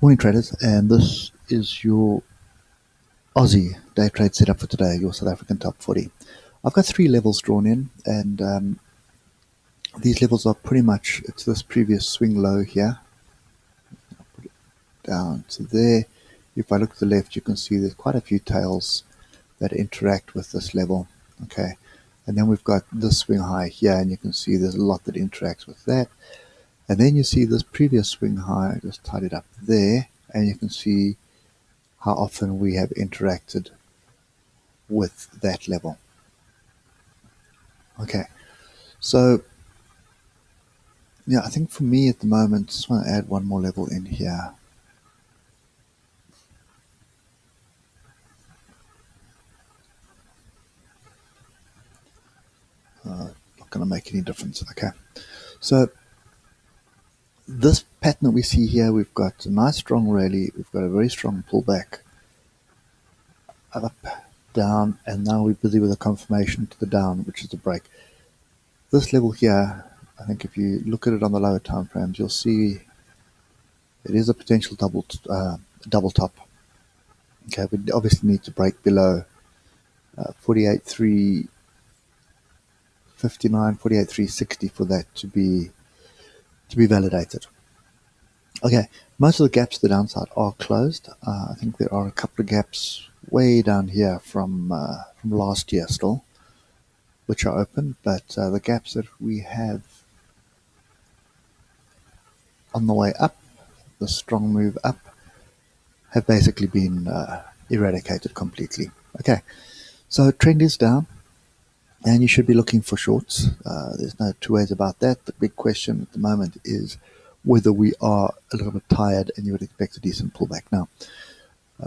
Morning traders, and this is your Aussie day trade setup for today, your South African top 40. I've got three levels drawn in, and these levels are pretty much, it's this previous swing low here, I'll put it down to there. If I look to the left, you can see there's quite a few tails that interact with this level, okay? And then we've got this swing high here, and you can see there's a lot that interacts with that. And then you see this previous swing high, I just tied it up there, and you can see how often we have interacted with that level. Okay, so yeah, I think for me at the moment, just want to add one more level in here. Not going to make any difference. Okay, so this pattern that we see here, we've got a nice strong rally, we've got a very strong pullback, up, down, and now we're busy with a confirmation to the down, which is the break. This level here, I think if you look at it on the lower time frames, you'll see it is a potential double top. Okay, we obviously need to break below 48,359, 48,360 for that to be validated. Okay, most of the gaps to the downside are closed. I think there are a couple of gaps way down here from last year still, which are open, but the gaps that we have on the way up, the strong move up, have basically been eradicated completely. Okay, so trend is down, and you should be looking for shorts. There's no two ways about that. The big question at the moment is whether we are a little bit tired and you would expect a decent pullback. Now,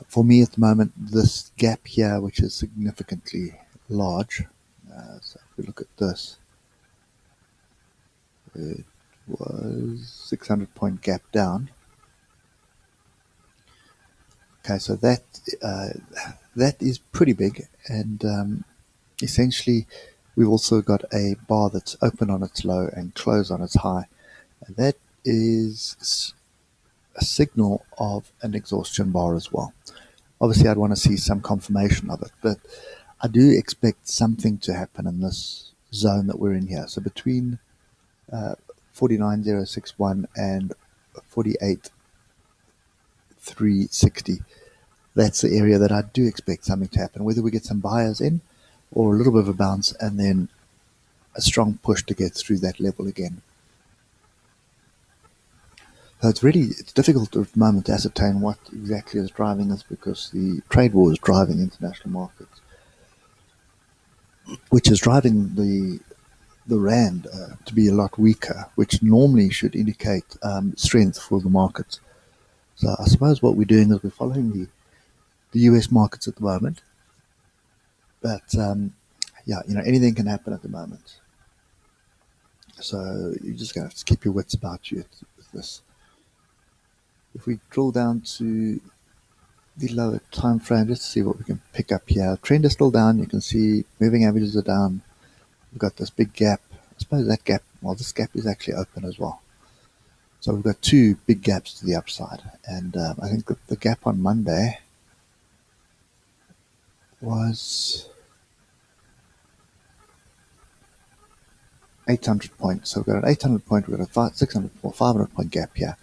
for me at the moment, this gap here, which is significantly large, so if we look at this, it was 600 point gap down. Okay, so that is pretty big, and essentially we've also got a bar that's open on its low and closed on its high. And that is a signal of an exhaustion bar as well. Obviously, I'd want to see some confirmation of it, but I do expect something to happen in this zone that we're in here. So between 49,061 and 48,360, that's the area that I do expect something to happen, whether we get some buyers in or a little bit of a bounce and then a strong push to get through that level again. So it's difficult at the moment to ascertain what exactly is driving this, because the trade war is driving international markets, which is driving the rand to be a lot weaker, which normally should indicate strength for the markets. So I suppose what we're doing is we're following the US markets at the moment, but yeah, anything can happen at the moment. So you're just going to have to keep your wits about you with this. If we drill down to the lower time frame, just to see what we can pick up here. Trend is still down. You can see moving averages are down. We've got this big gap. I suppose that gap, well, this gap is actually open as well. So we've got two big gaps to the upside. And I think the gap on Monday was 800 points. So we've got an 800 point, we've got a 600 or 500 point gap here.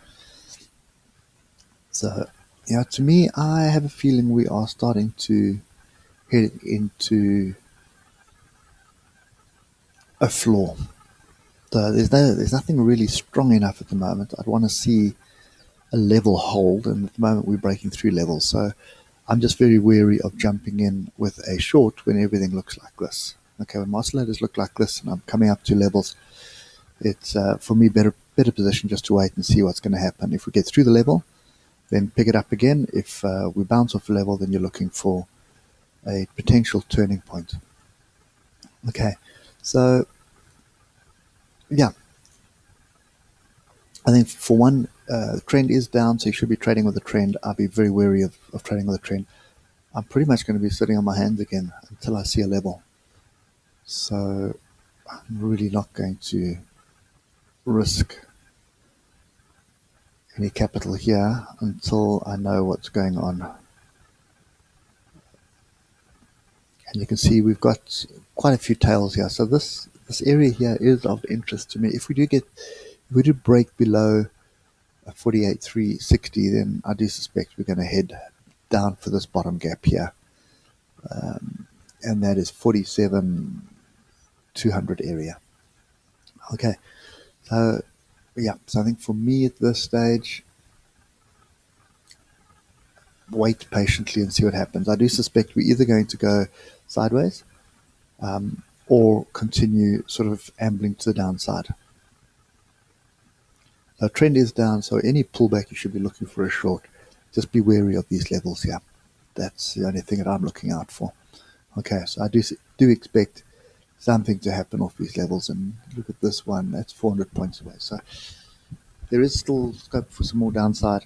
So, to me, I have a feeling we are starting to head into a floor. So there's nothing really strong enough at the moment. I'd want to see a level hold, and at the moment we're breaking through levels. So I'm just very wary of jumping in with a short when everything looks like this. Okay, when oscillators look like this and I'm coming up to levels, it's for me better position just to wait and see what's going to happen. If we get through the level, then pick it up again. If we bounce off the level, then you're looking for a potential turning point. Okay, so yeah, I think for one, the trend is down, so you should be trading with the trend. I'll be very wary of trading with the trend. I'm pretty much going to be sitting on my hands again until I see a level. So I'm really not going to risk any capital here until I know what's going on. And you can see we've got quite a few tails here. So this area here is of interest to me. If we do break below 48,360, then I do suspect we're going to head down for this bottom gap here. And that is 47,200 area. Okay, so yeah, so I think for me at this stage, wait patiently and see what happens. I do suspect we're either going to go sideways or continue sort of ambling to the downside. The trend is down, so any pullback you should be looking for a short. Just be wary of these levels here. That's the only thing that I'm looking out for. Okay, so I do expect something to happen off these levels, and look at this one, that's 400 points away. So there is still scope for some more downside.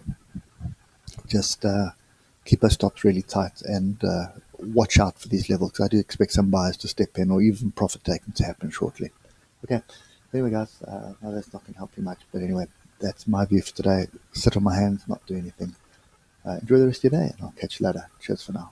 Just keep those stops really tight and watch out for these levels, because I do expect some buyers to step in or even profit taking to happen shortly. Okay, anyway guys, no, that's not going to help you much, but anyway, that's my view for today. Sit on my hands, not do anything. Enjoy the rest of your day, and I'll catch you later. Cheers for now.